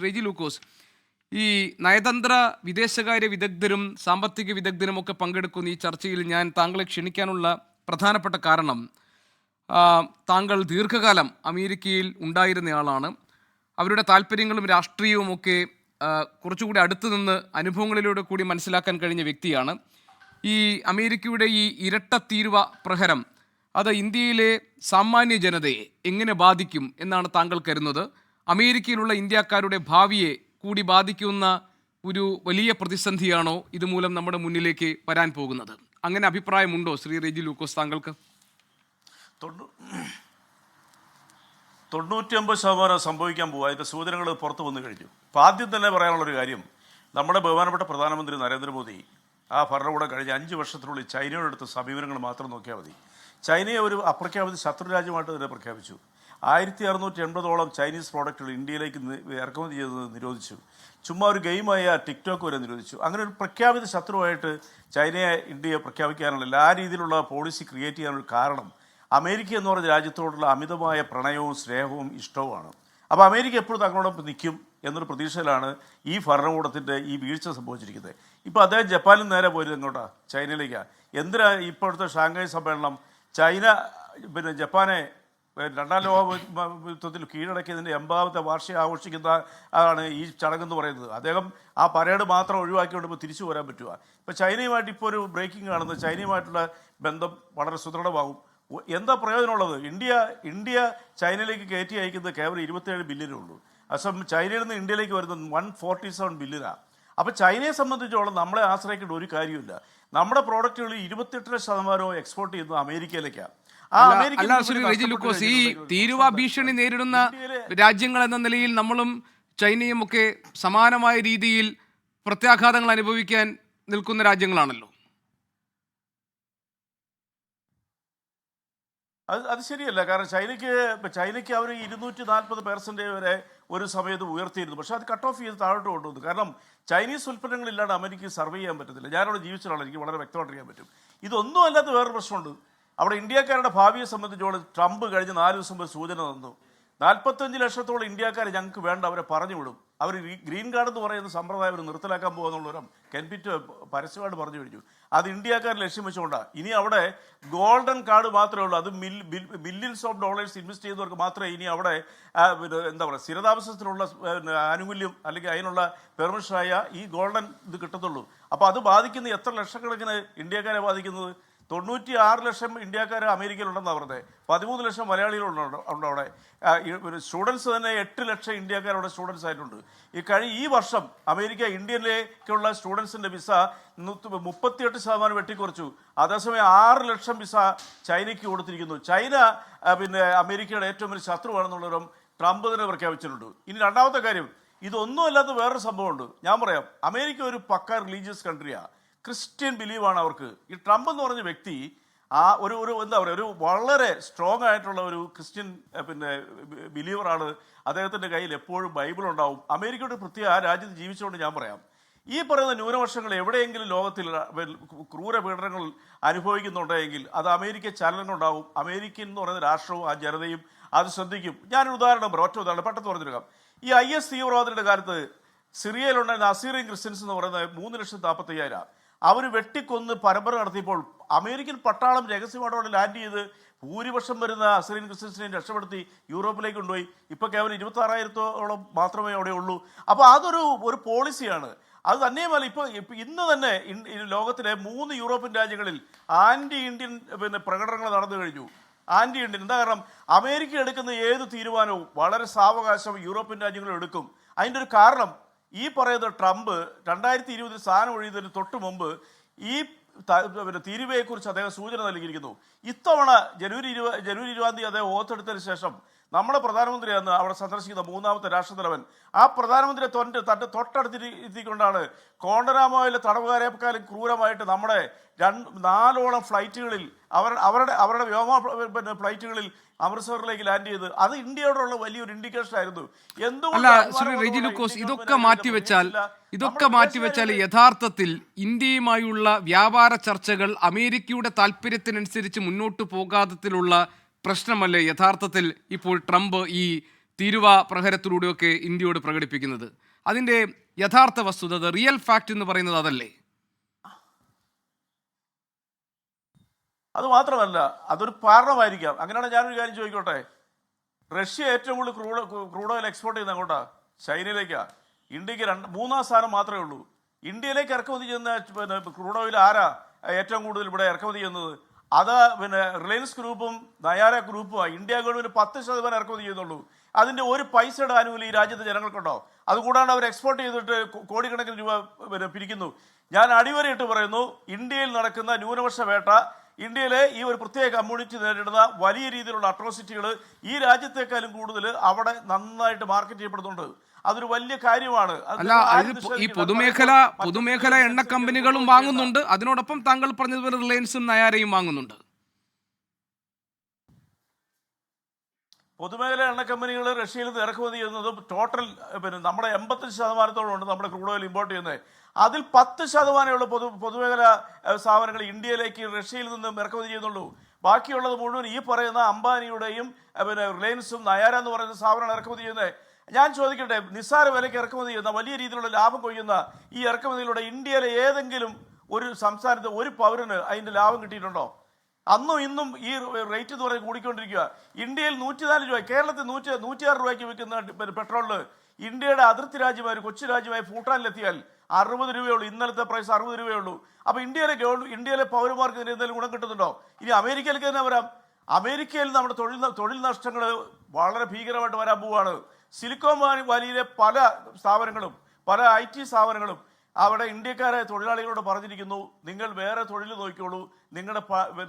റെജി ലൂക്കോസ്, ഈ നയതന്ത്ര വിദേശകാര്യ വിദഗ്ധരും സാമ്പത്തിക വിദഗ്ധരും ഒക്കെ പങ്കെടുക്കുന്ന ഈ ചർച്ചയിൽ ഞാൻ താങ്കളെ ക്ഷണിക്കാനുള്ള പ്രധാനപ്പെട്ട കാരണം, താങ്കൾ ദീർഘകാലം അമേരിക്കയിൽ ഉണ്ടായിരുന്നയാളാണ്. അവരുടെ താല്പര്യങ്ങളും രാഷ്ട്രീയവും ഒക്കെ കുറച്ചുകൂടി അടുത്തു നിന്ന് അനുഭവങ്ങളിലൂടെ കൂടി മനസ്സിലാക്കാൻ കഴിഞ്ഞ വ്യക്തിയാണ്. ഈ അമേരിക്കയുടെ ഈ ഇരട്ട തീരുവ പ്രഹരം അത് ഇന്ത്യയിലെ സാമാന്യ ജനതയെ എങ്ങനെ ബാധിക്കും എന്നാണ് താങ്കൾ കരുതുന്നത്? അമേരിക്കയിലുള്ള ഇന്ത്യക്കാരുടെ ഭാവിയെ കൂടി ബാധിക്കുന്ന ഒരു വലിയ പ്രതിസന്ധിയാണോ ഇതുമൂലം നമ്മുടെ മുന്നിലേക്ക് വരാൻ പോകുന്നത്? അങ്ങനെ അഭിപ്രായമുണ്ടോ ശ്രീ റെജി ലൂക്കോസ് താങ്കൾക്ക്? 99% സംഭവിക്കാൻ പോകുക. അതിൻ്റെ സൂചനകൾ പുറത്തു വന്നു കഴിഞ്ഞു. ഇപ്പോൾ ആദ്യം തന്നെ പറയാനുള്ളൊരു കാര്യം, നമ്മുടെ ബഹുമാനപ്പെട്ട പ്രധാനമന്ത്രി നരേന്ദ്രമോദി ആ ഭരണകൂടം കഴിഞ്ഞ 5 വർഷത്തിനുള്ളിൽ ചൈനയോടെടുത്ത സമീപനങ്ങൾ മാത്രം നോക്കിയാൽ മതി. ചൈനയെ ഒരു അപ്രഖ്യാപിത ശത്രു രാജ്യമായിട്ട് തന്നെ പ്രഖ്യാപിച്ചു. 1680ഓളം ചൈനീസ് പ്രോഡക്റ്റുകൾ ഇന്ത്യയിലേക്ക് ഇറക്കുമതി ചെയ്തത് നിരോധിച്ചു. ചുമ്മാ ഒരു ഗെയിമായ ടിക്ടോക്ക് വരെ നിരോധിച്ചു. അങ്ങനെ ഒരു പ്രഖ്യാപിത ശത്രുവായിട്ട് ചൈനയെ ഇന്ത്യയെ പ്രഖ്യാപിക്കാനുള്ള എല്ലാ രീതിയിലുള്ള പോളിസി ക്രിയേറ്റ് ചെയ്യാനുള്ള കാരണം അമേരിക്ക എന്ന് പറഞ്ഞ രാജ്യത്തോടുള്ള അമിതമായ പ്രണയവും സ്നേഹവും ഇഷ്ടവുമാണ്. അപ്പോൾ അമേരിക്ക എപ്പോഴും തങ്ങളോടൊപ്പം നിൽക്കും എന്നൊരു പ്രതീക്ഷയിലാണ് ഈ ഭരണകൂടത്തിൻ്റെ ഈ വീഴ്ച സംഭവിച്ചിരിക്കുന്നത്. ഇപ്പോൾ അദ്ദേഹം ജപ്പാനിൽ നേരെ പോയത് എങ്ങോട്ടാണ്? ചൈനയിലേക്കാണ്. എന്തിനാ ഇപ്പോഴത്തെ ഷാങ്ഹായ് സമ്മേളനം? ചൈന ജപ്പാനെ 2ാം ലോക യുദ്ധത്തിൽ കീഴടക്കിയതിൻ്റെ 80ാമത്തെ വാർഷികം ആഘോഷിക്കുന്ന ആണ് ഈ ചടങ്ങെന്ന് പറയുന്നത്. അദ്ദേഹം ആ പരേഡ് മാത്രം ഒഴിവാക്കിക്കൊണ്ട് ഇപ്പോൾ തിരിച്ചു പോരാൻ പറ്റുക. ഇപ്പോൾ ചൈനയുമായിട്ട് ഇപ്പോൾ ഒരു ബ്രേക്കിംഗ് കാണുന്നത്, ചൈനയുമായിട്ടുള്ള ബന്ധം വളരെ സുദൃഢമാകും. എന്താ പ്രയോജനമുള്ളത്? ഇന്ത്യ ചൈനയിലേക്ക് കയറ്റി അയക്കുന്നത് കേവലം 27 ബില്യനേ ഉള്ളൂ. അസം ചൈനയിൽ നിന്ന് ഇന്ത്യയിലേക്ക് വരുന്നത് 147 ബില്യനാണ്. അപ്പോൾ ചൈനയെ സംബന്ധിച്ചോളം നമ്മളെ ആശ്രയിക്കേണ്ട ഒരു കാര്യമില്ല. നമ്മുടെ പ്രോഡക്റ്റുകളിൽ 28% എക്സ്പോർട്ട് ചെയ്യുന്നത് അമേരിക്കയിലേക്കാണ്. ഈ തീരുവ ഭീഷണി നേരിടുന്ന രാജ്യങ്ങൾ എന്ന നിലയിൽ നമ്മളും ചൈനയും ഒക്കെ സമാനമായ രീതിയിൽ പ്രത്യാഘാതങ്ങൾ അനുഭവിക്കാൻ നിൽക്കുന്ന രാജ്യങ്ങളാണല്ലോ. അത് ശരിയല്ല. കാരണം ചൈനയ്ക്ക് അവർ 240% വരെ ഒരു സമയത്ത് ഉയർത്തിയിരുന്നു. പക്ഷേ അത് കട്ട് ഓഫ് ചെയ്ത് താഴോട്ട് കൊണ്ടുവന്നു. കാരണം ചൈനീസ് ഉൽപ്പന്നങ്ങളില്ലാണ്ട് അമേരിക്കയ്ക്ക് സർവേ ചെയ്യാൻ പറ്റത്തില്ല. ഞാനവിടെ ജീവിച്ചതാണ്, എനിക്ക് വളരെ വ്യക്തമായിട്ടറിയാൻ പറ്റും. ഇതൊന്നും അല്ലാത്ത വേറൊരു പ്രശ്നമുണ്ട്. അവിടെ ഇന്ത്യക്കാരുടെ ഭാവിയെ സംബന്ധിച്ചോളം ട്രംപ് കഴിഞ്ഞ 4 ദിവസം മുമ്പ് സൂചന തന്നു. 45 ലക്ഷത്തോളം ഇന്ത്യക്കാരെ ഞങ്ങൾക്ക് വേണ്ട, അവരെ പറഞ്ഞു വിടും. അവർ ഗ്രീൻ കാർഡ് എന്ന് പറയുന്ന സമ്പ്രദായം അവർ നിർത്തലാക്കാൻ പോകുന്നുള്ളവരും കെൻപിറ്റ് പരസ്യമായിട്ട് പറഞ്ഞു കഴിഞ്ഞു. അത് ഇന്ത്യക്കാരെ ലക്ഷ്യം വെച്ചുകൊണ്ടാണ്. ഇനി അവിടെ ഗോൾഡൻ കാർഡ് മാത്രമേ ഉള്ളൂ. അത് ബില്യൺസ് ഓഫ് ഡോളേഴ്സ് ഇൻവെസ്റ്റ് ചെയ്യുന്നവർക്ക് മാത്രമേ ഇനി അവിടെ എന്താ പറയുക സ്ഥിരതാമസത്തിനുള്ള ആനുകൂല്യം അല്ലെങ്കിൽ അതിനുള്ള പെർമിഷനായ ഈ ഗോൾഡൻ ഇത് കിട്ടത്തുള്ളൂ. അപ്പോൾ അത് ബാധിക്കുന്ന എത്ര ലക്ഷക്കണക്കിന് ഇന്ത്യക്കാരെ ബാധിക്കുന്നത്? 96 ലക്ഷം ഇന്ത്യക്കാർ അമേരിക്കയിലുണ്ടെന്നാണ് പറഞ്ഞത്. 13 ലക്ഷം മലയാളികളുണ്ട് അവിടെ. സ്റ്റുഡൻസ് തന്നെ 8 ലക്ഷം ഇന്ത്യക്കാരവിടെ സ്റ്റുഡൻസ് ആയിട്ടുണ്ട്. ഈ വർഷം അമേരിക്ക ഇന്ത്യയിലേക്കുള്ള സ്റ്റുഡൻസിൻ്റെ വിസ 38% വെട്ടിക്കുറച്ചു. അതേസമയം 6 ലക്ഷം വിസ ചൈനയ്ക്ക് കൊടുത്തിരിക്കുന്നു. ചൈന അമേരിക്കയുടെ ഏറ്റവും വലിയ ശത്രുവാണെന്നുള്ളവരും ട്രംപ് തന്നെ പ്രഖ്യാപിച്ചിട്ടുണ്ട്. ഇനി രണ്ടാമത്തെ കാര്യം, ഇതൊന്നും അല്ലാത്ത വേറൊരു സംഭവമുണ്ട്. ഞാൻ പറയാം, അമേരിക്ക ഒരു പക്ക റിലീജിയസ് കൺട്രിയാണ്. ക്രിസ്ത്യൻ ബിലീവാണ് അവർക്ക്. ഈ ട്രംപ് എന്ന് പറഞ്ഞ വ്യക്തി ഒരു എന്താ പറയുക, ഒരു വളരെ സ്ട്രോങ് ആയിട്ടുള്ള ഒരു ക്രിസ്ത്യൻ ബിലീവറാണ്. അദ്ദേഹത്തിൻ്റെ കയ്യിൽ എപ്പോഴും ബൈബിൾ ഉണ്ടാവും. അമേരിക്കയുടെ പ്രത്യേക ആ രാജ്യത്ത് ജീവിച്ചുകൊണ്ട് ഞാൻ പറയാം, ഈ പറയുന്ന ന്യൂനപക്ഷങ്ങൾ എവിടെയെങ്കിലും ലോകത്തിൽ ക്രൂര പീഡനങ്ങൾ അനുഭവിക്കുന്നുണ്ടെങ്കിൽ അത് അമേരിക്ക ചലനങ്ങളുണ്ടാവും. അമേരിക്കൻ എന്ന് പറയുന്ന രാഷ്ട്രവും ആ ജനതയും അത് ശ്രദ്ധിക്കും. ഞാനൊരു ഉദാഹരണം പറയാം, ഒറ്റ ഉദാഹരണം പെട്ടെന്ന് പറഞ്ഞെടുക്കാം. ഈ IS തീവ്രവാദത്തിൻ്റെ കാലത്ത് സിറിയയിലുണ്ടായിരുന്ന അസീറിയൻ ക്രിസ്ത്യൻസ് എന്ന് പറയുന്നത് 3,45,000. അവർ വെട്ടിക്കൊന്ന് പരമ്പര നടത്തിയപ്പോൾ അമേരിക്കൻ പട്ടാളം രഹസ്യമായിട്ട് അവിടെ ലാൻഡ് ചെയ്ത് ഭൂരിപക്ഷം വരുന്ന അസീറിയൻ ക്രിസ്ത്യൻസിനെ രക്ഷപ്പെടുത്തി യൂറോപ്പിലേക്ക് കൊണ്ടുപോയി. ഇപ്പോൾ കേവലം 26,000-ഓളം മാത്രമേ അവിടെ ഉള്ളൂ. അപ്പോൾ അതൊരു പോളിസിയാണ്. അത് തന്നെയുമല്ല, ഇപ്പോൾ ഇന്ന് തന്നെ ലോകത്തിലെ 3 യൂറോപ്യൻ രാജ്യങ്ങളിൽ ആൻറ്റി ഇന്ത്യൻ പ്രകടനങ്ങൾ നടന്നു കഴിഞ്ഞു. ആൻറ്റി ഇന്ത്യൻ എന്താ കാരണം? അമേരിക്ക എടുക്കുന്ന ഏത് തീരുമാനവും വളരെ സാവകാശം യൂറോപ്യൻ രാജ്യങ്ങൾ എടുക്കും. അതിൻ്റെ ഒരു കാരണം, ഈ പറയുന്ന ട്രംപ് 2020 സ്ഥാനം ഒഴിയുന്നതിന് തൊട്ട് മുമ്പ് ഈ തീരുവയെക്കുറിച്ച് അദ്ദേഹം സൂചന നൽകിയിരിക്കുന്നു. ഇത്തവണ ജനുവരി 20 അദ്ദേഹം ഓത്തെടുത്തതിന് ശേഷം നമ്മുടെ പ്രധാനമന്ത്രി അന്ന് അവിടെ സന്ദർശിക്കുന്ന 3ാമത്തെ രാഷ്ട്രതലവൻ ആ പ്രധാനമന്ത്രിയെ തൻ്റെ തൊട്ടടുത്തിരിക്കൊണ്ടാണ് കോണ്ടനാമോയിലെ തടവുകാരെക്കാളും ക്രൂരമായിട്ട് നമ്മുടെ 4ഓളം ഫ്ലൈറ്റുകളിൽ അവരുടെ വ്യോമ ഫ്ലൈറ്റുകളിൽ അമൃത്സറിലേക്ക് ലാൻഡ് ചെയ്ത്. അത് ഇന്ത്യയോടുള്ള വലിയൊരു ഇൻഡിക്കേഷൻ ആയിരുന്നു. ഇതൊക്കെ മാറ്റിവെച്ചാൽ യഥാർത്ഥത്തിൽ ഇന്ത്യയുമായുള്ള വ്യാപാര ചർച്ചകൾ അമേരിക്കയുടെ താല്പര്യത്തിനനുസരിച്ച് മുന്നോട്ട് പോകാത്തതിലുള്ള പ്രശ്നമല്ലേ യഥാർത്ഥത്തിൽ ഇപ്പോൾ ട്രംപ് ഈ തീരുവ പ്രഹരത്തിലൂടെയൊക്കെ ഇന്ത്യയോട് പ്രകടിപ്പിക്കുന്നത്. അതിൻ്റെ യഥാർത്ഥ വസ്തുത, റിയൽ ഫാക്ട് എന്ന് പറയുന്നത് അതല്ലേ? അത് മാത്രമല്ല, അതൊരു കാരണമായിരിക്കാം. അങ്ങനെയാണ് ഞാനൊരു കാര്യം ചോദിക്കോട്ടെ. റഷ്യ ഏറ്റവും കൂടുതൽ ക്രൂഡ് ഓയിൽ എക്സ്പോർട്ട് ചെയ്യുന്നത് അങ്ങോട്ടാ? ചൈനയിലേക്കാണ്. ഇന്ത്യക്ക് മൂന്നാം സ്ഥാനം മാത്രമേ ഉള്ളൂ. ഇന്ത്യയിലേക്ക് ഇറക്കുമതി ചെയ്യുന്ന ക്രൂഡ് ഓയിൽ ആരാ ഏറ്റവും കൂടുതൽ ഇവിടെ ഇറക്കുമതി ചെയ്യുന്നത്? അത് റിലയൻസ് ഗ്രൂപ്പും നയാര ഗ്രൂപ്പുമാണ്. ഇന്ത്യ ഗവൺമെന്റ് 10% ഇറക്കുമതി ചെയ്യുന്നുള്ളൂ. അതിന്റെ ഒരു പൈസയുടെ ആനുകൂല്യം ഈ രാജ്യത്തെ ജനങ്ങൾക്കുണ്ടോ? അതുകൂടാണ്ട് അവർ എക്സ്പോർട്ട് ചെയ്തിട്ട് കോടിക്കണക്കിന് രൂപ പിരിക്കുന്നു. ഞാൻ അടിവരയിട്ട് പറയുന്നു, ഇന്ത്യയിൽ നടക്കുന്ന ന്യൂനപക്ഷ വേട്ട, ഇന്ത്യയിലെ ഈ ഒരു പ്രത്യേക കമ്മ്യൂണിറ്റി നേരിടുന്ന വലിയ രീതിയിലുള്ള അട്രോസിറ്റികൾ ഈ രാജ്യത്തെക്കാളും കൂടുതൽ അവിടെ നന്നായിട്ട് മാർക്കറ്റ് ചെയ്യപ്പെടുന്നുണ്ട്. അതൊരു വലിയ കാര്യമാണ്. അല്ല, ഈ പൊതുമേഖല എണ്ണ കമ്പനികളും വാങ്ങുന്നുണ്ട്. അതിനോടൊപ്പം താങ്കൾ പറഞ്ഞതുപോലെ റിലയൻസും നയാരയും വാങ്ങുന്നുണ്ട്. പൊതുമേഖല എണ്ണ കമ്പനികൾ റഷ്യയിൽ നിന്ന് ഇറക്കുമതി ചെയ്യുന്നത് ടോട്ടൽ നമ്മുടെ 85% ഉണ്ട് നമ്മുടെ ക്രൂഡ് ഓയിൽ ഇമ്പോർട്ട് ചെയ്യുന്നത്. അതിൽ 10% പൊതുമേഖല സ്ഥാപനങ്ങൾ ഇന്ത്യയിലേക്ക് റഷ്യയിൽ നിന്നും ഇറക്കുമതി ചെയ്യുന്നുള്ളൂ. ബാക്കിയുള്ളത് മുഴുവൻ ഈ പറയുന്ന അംബാനിയുടെയും റിലയൻസും നയാര എന്ന് പറയുന്ന സ്ഥാപനങ്ങൾ ഇറക്കുമതി ചെയ്യുന്നത്. ഞാൻ ചോദിക്കട്ടെ, നിസ്സാര വിലയ്ക്ക് ഇറക്കുമതി ചെയ്യുന്ന വലിയ രീതിയിലുള്ള ലാഭം കൊയ്യുന്ന ഈ ഇറക്കുമതിയിലൂടെ ഇന്ത്യയിലെ ഏതെങ്കിലും ഒരു സംസ്ഥാനത്ത് ഒരു പൗരന് അതിന്റെ ലാഭം കിട്ടിയിട്ടുണ്ടോ? അന്നും ഇന്നും ഈ റേറ്റ് എന്ന് പറയുന്നത് കൂടിക്കൊണ്ടിരിക്കുക. ഇന്ത്യയിൽ 104 രൂപ, കേരളത്തിൽ 106 രൂപയ്ക്ക് വിൽക്കുന്ന പെട്രോളിന് ഇന്ത്യയുടെ അതിർത്തി രാജ്യമായ കൊച്ചു രാജ്യമായ ഭൂട്ടാനിലെത്തിയാൽ 60 രൂപയുള്ളൂ. ഇന്നലത്തെ പ്രൈസ് 60 രൂപയുള്ളൂ. അപ്പൊ ഇന്ത്യയിലെ പൗരന്മാർക്ക് ഇതിന് എന്തെങ്കിലും ഗുണം കിട്ടുന്നുണ്ടോ? ഇനി അമേരിക്കയിലേക്ക് തന്നെ വരാം. അമേരിക്കയിൽ നമ്മുടെ തൊഴിൽ നഷ്ടങ്ങൾ വളരെ ഭീകരമായിട്ട് വരാൻ പോവുകയാണ്. സിലിക്കോൺ വാലിയിലെ പല സ്ഥാപനങ്ങളും പല IT സ്ഥാപനങ്ങളും അവിടെ ഇന്ത്യക്കാരായ തൊഴിലാളികളോട് പറഞ്ഞിരിക്കുന്നു, നിങ്ങൾ വേറെ തൊഴിൽ നോക്കിക്കോളൂ, നിങ്ങളുടെ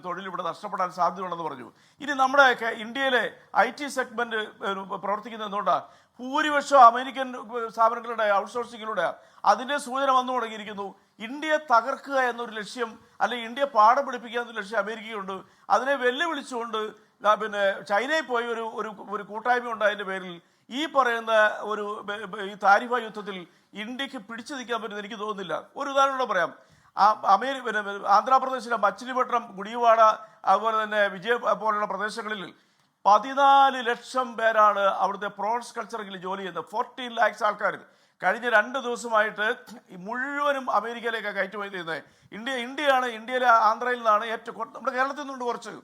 തൊഴിൽ ഇവിടെ നഷ്ടപ്പെടാൻ സാധ്യതയുണ്ടെന്ന് പറഞ്ഞു. ഇനി നമ്മുടെ ഇന്ത്യയിലെ IT സെഗ്മെന്റ് പ്രവർത്തിക്കുന്നത് എന്തുകൊണ്ടാണ്? ഭൂരിപക്ഷം അമേരിക്കൻ സ്ഥാപനങ്ങളുടെ ഔട്ട്സോഴ്സിങ്ങിലൂടെ. അതിന്റെ സൂചന വന്നു തുടങ്ങിയിരിക്കുന്നു. ഇന്ത്യയെ തകർക്കുക എന്നൊരു ലക്ഷ്യം, അല്ലെങ്കിൽ ഇന്ത്യയെ പാഠം പഠിപ്പിക്കുക എന്നൊരു ലക്ഷ്യം അമേരിക്കയുണ്ട്. അതിനെ വെല്ലുവിളിച്ചുകൊണ്ട് ചൈനയിൽ പോയി ഒരു കൂട്ടായ്മ ഉണ്ടായതിന്റെ പേരിൽ ഈ പറയുന്ന ഈ താരിഫ യുദ്ധത്തിൽ ഇന്ത്യക്ക് പിടിച്ചു നിൽക്കാൻ പറ്റുമെന്ന് എനിക്ക് തോന്നുന്നില്ല. ഒരു ഉദാഹരണം പറയാം. ആന്ധ്രാപ്രദേശിലെ മച്ചിലിപട്ടണം, ഗുഡിവാഡ, അതുപോലെ തന്നെ വിജയ പോലുള്ള പ്രദേശങ്ങളിൽ 14 ലക്ഷം പേരാണ് അവിടുത്തെ പ്രോൺസ് കൾച്ചറിൽ ജോലി ചെയ്യുന്നത്. 14 lakhs ആൾക്കാർ കഴിഞ്ഞ 2 ദിവസമായിട്ട് മുഴുവനും അമേരിക്കയിലേക്കാണ് കയറ്റുമതി ചെയ്യുന്നത്. ഇന്ത്യയിലെ ആന്ധ്രയിൽ നിന്നാണ് ഏറ്റവും, നമ്മുടെ കേരളത്തിൽ നിന്നുണ്ട് കുറച്ച്.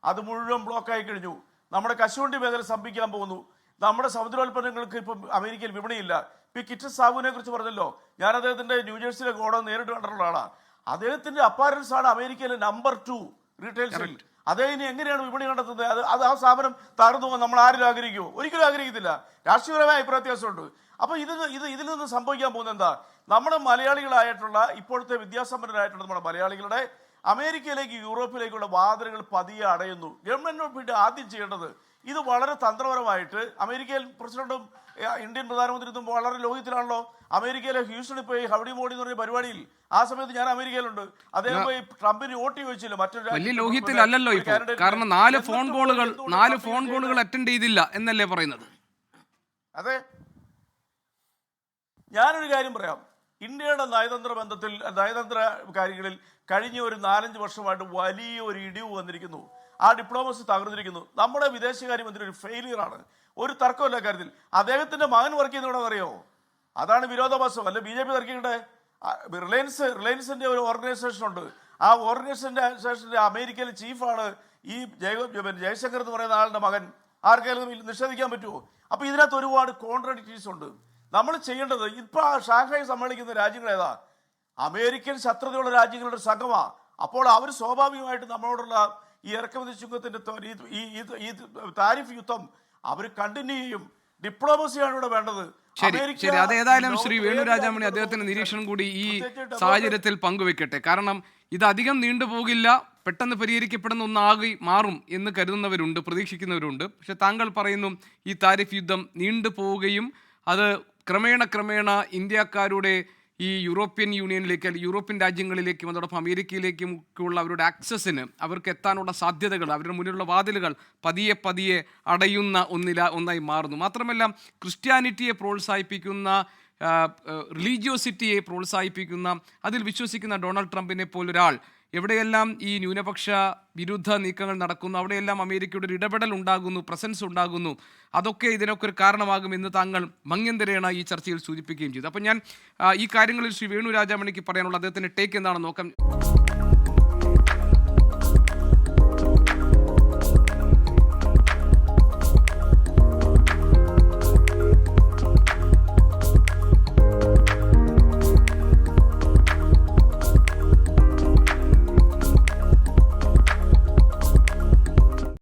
അത് മുഴുവൻ ബ്ലോക്കായി കഴിഞ്ഞു. നമ്മുടെ കശുവണ്ടി മേഖല സ്തംഭിക്കാൻ പോകുന്നു. നമ്മുടെ സമുദ്രോൽപ്പന്നങ്ങൾക്ക് ഇപ്പം അമേരിക്കയിൽ വിപണിയില്ല. ഇപ്പം കിറ്റസ് സാബുവിനെ കുറിച്ച് പറഞ്ഞല്ലോ, ഞാൻ അദ്ദേഹത്തിന്റെ ന്യൂജേഴ്സിയിലെ ഗോഡൗൺ നേരിട്ട് കണ്ടിട്ടുള്ള ആളാണ്. അദ്ദേഹത്തിന്റെ അപ്പാരൽസ് ആണ് അമേരിക്കയിലെ നമ്പർ 2 റീറ്റെയിൽസിൽ. അദ്ദേഹം ഇനി എങ്ങനെയാണ് വിപണി കണ്ടെത്തുന്നത്? അത് ആ സ്ഥാപനം തകർന്നു പോകാൻ നമ്മൾ ആരും ആഗ്രഹിക്കുമോ? ഒരിക്കലും ആഗ്രഹിക്കത്തില്ല. രാഷ്ട്രീയപരമായ അഭിപ്രായ വ്യത്യാസമുണ്ട്. അപ്പൊ ഇതിൽ നിന്ന് സംഭവിക്കാൻ പോകുന്നത് എന്താ? നമ്മുടെ മലയാളികളായിട്ടുള്ള ഇപ്പോഴത്തെ വിദ്യാസമ്പന്നരായിട്ടുള്ള നമ്മുടെ മലയാളികളുടെ അമേരിക്കയിലേക്ക് യൂറോപ്പിലേക്കുള്ള വാതിലുകൾ പതിയെ അടയുന്നു. ഗവൺമെന്റിനോട് ആദ്യം ചെയ്യേണ്ടത്, ഇത് വളരെ തന്ത്രപരമായിട്ട്, അമേരിക്കയിൽ പ്രസിഡന്റും ഇന്ത്യൻ പ്രധാനമന്ത്രിയും വളരെ ലോകത്തിലാണല്ലോ. അമേരിക്കയിലെ ഹ്യൂസ്റ്റണിൽ പോയി ഹൗഡി മോഡി എന്ന് പറഞ്ഞ പരിപാടിയിൽ ആ സമയത്ത് ഞാൻ അമേരിക്കയിലുണ്ട്. അദ്ദേഹം പോയി ട്രംപിന് വോട്ട് ചോദിച്ചില്ല. മറ്റൊരു വലിയ ലോകത്തിലല്ലോ ഇപ്പോൾ, കാരണം 4 ഫോൺ കോളുകൾ അറ്റൻഡ് ചെയ്തില്ല എന്നല്ലേ പറയുന്നത്? അതെ. ഞാനൊരു കാര്യം പറയാം. ഇന്ത്യയുടെ നയതന്ത്ര കാര്യങ്ങളിൽ കഴിഞ്ഞ ഒരു 4-5 വർഷമായിട്ട് വലിയൊരു ഇടിവ് വന്നിരിക്കുന്നു. ആ ഡിപ്ലോമസി തകർന്നിരിക്കുന്നു. നമ്മുടെ വിദേശകാര്യമന്ത്രി ഒരു ഫെയിലിയറാണ്, ഒരു തർക്കമില്ല കാര്യത്തിൽ. അദ്ദേഹത്തിന്റെ മകൻ വർക്ക് ചെയ്യുന്നവിടെ അറിയോ? അതാണ് വിരോധാഭാസം. അല്ലെ BJP തർക്കിക്കട്ടെ. റിലയൻസിന്റെ ഒരു ഓർഗനൈസേഷൻ ഉണ്ട്. ആ ഓർഗനൈസേഷന്റെ അമേരിക്കയിലെ ചീഫാണ് ഈ ജയശങ്കർ എന്ന് പറയുന്ന ആളുടെ മകൻ. ആർക്കെങ്കിലും നിഷേധിക്കാൻ പറ്റുമോ? അപ്പൊ ഇതിനകത്ത് ഒരുപാട് കോൺട്രഡിക്ടീസ് ഉണ്ട്. നമ്മൾ ചെയ്യേണ്ടത്, ഇപ്പൊ ഷാങ്ഹായ് സമ്മേളിക്കുന്ന രാജ്യങ്ങൾ ഏതാ? അമേരിക്കൻ ശത്രുതയുള്ള രാജ്യങ്ങളുടെ സംഘമാ. അപ്പോൾ അവർ സ്വാഭാവികമായിട്ട് നമ്മളോടുള്ള ഈ ഇറക്കുമതി ചുങ്കത്തിന്റെ ഈ താരിഫ് യുദ്ധം അവർ കണ്ടിന്യൂ ചെയ്യും. ഡിപ്ലോമസിയാണ് ഇവിടെ വേണ്ടത്. ശരി. അതേതായാലും ശ്രീ വേണു രാജാമണി അദ്ദേഹത്തിന്റെ നിരീക്ഷണം കൂടി ഈ സാഹചര്യത്തിൽ പങ്കുവെക്കട്ടെ. കാരണം ഇത് അധികം നീണ്ടുപോകില്ല, പെട്ടെന്ന് പരിഹരിക്കപ്പെടുന്ന ഒന്നാകി മാറും എന്ന് കരുതുന്നവരുണ്ട്, പ്രതീക്ഷിക്കുന്നവരുണ്ട്. പക്ഷെ താങ്കൾ പറയുന്നു ഈ താരിഫ് യുദ്ധം നീണ്ടുപോവുകയും അത് ക്രമേണ ഇന്ത്യക്കാരുടെ ഈ യൂറോപ്യൻ യൂണിയനിലേക്ക്, അല്ലെങ്കിൽ യൂറോപ്യൻ രാജ്യങ്ങളിലേക്കും അതോടൊപ്പം അമേരിക്കയിലേക്കും ഒക്കെയുള്ള അവരുടെ ആക്സസിന്, അവർക്ക് എത്താനുള്ള സാധ്യതകൾ, അവരുടെ മുന്നിലുള്ള വാതിലുകൾ പതിയെ അടയുന്ന ഒന്നായി മാറുന്നു. മാത്രമല്ല, ക്രിസ്ത്യാനിറ്റിയെ പ്രോത്സാഹിപ്പിക്കുന്ന, റിലീജിയോസിറ്റിയെ പ്രോത്സാഹിപ്പിക്കുന്ന, അതിൽ വിശ്വസിക്കുന്ന ഡൊണാൾഡ് ട്രംപിനെ പോലൊരാൾ എവിടെയെല്ലാം ഈ ന്യൂനപക്ഷ വിരുദ്ധ നീക്കങ്ങൾ നടക്കുന്നു അവിടെയെല്ലാം അമേരിക്കയുടെ ഒരു ഇടപെടൽ ഉണ്ടാകുന്നു, പ്രസൻസ് ഉണ്ടാകുന്നു, അതൊക്കെ ഇതിനൊക്കെ ഒരു കാരണമാകുമെന്ന് താങ്കൾ മങ്ങേന്തരേണ ഈ ചർച്ചയിൽ സൂചിപ്പിക്കുകയും ചെയ്തു. അപ്പം ഞാൻ ഈ കാര്യങ്ങളിൽ ശ്രീ വേണു രാജാമണിക്ക് പറയാനുള്ള അദ്ദേഹത്തിൻ്റെ ടേക്ക് എന്താണെന്ന് നോക്കാം.